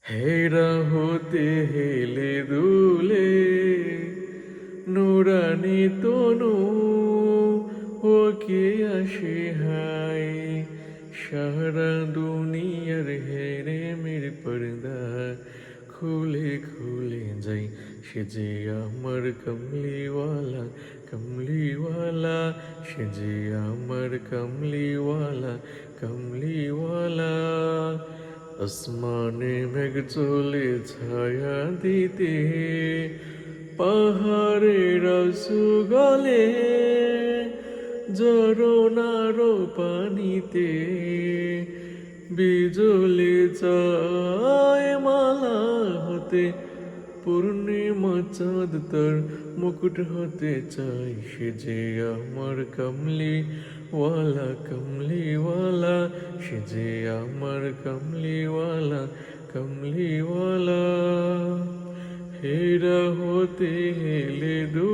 হেরা হতে হেলে দুলে নুরানি তনু ওকে আসে হাই সারা দুনিয়ার হেরে মের পর্দা খুলে খুলে যাই সে যে আমার কমলিওয়ালা কমলিওয়ালা সে যে আমার কমলিওয়ালা কমলিওয়ালা আসমানে মেঘ চলে ছায়া দিতে পাহাড়ের আঁসু গলে ঝরনার পানিতে বিজলি চায় মালা হতে পূর্ণিমা চাঁদ তার মুকুট হতে চাই সে যে আমার কমলিওয়ালা কমলিওয়ালা সে যে আমার কমলিওয়ালা কমলিওয়ালা হেরা হতে হেলে দু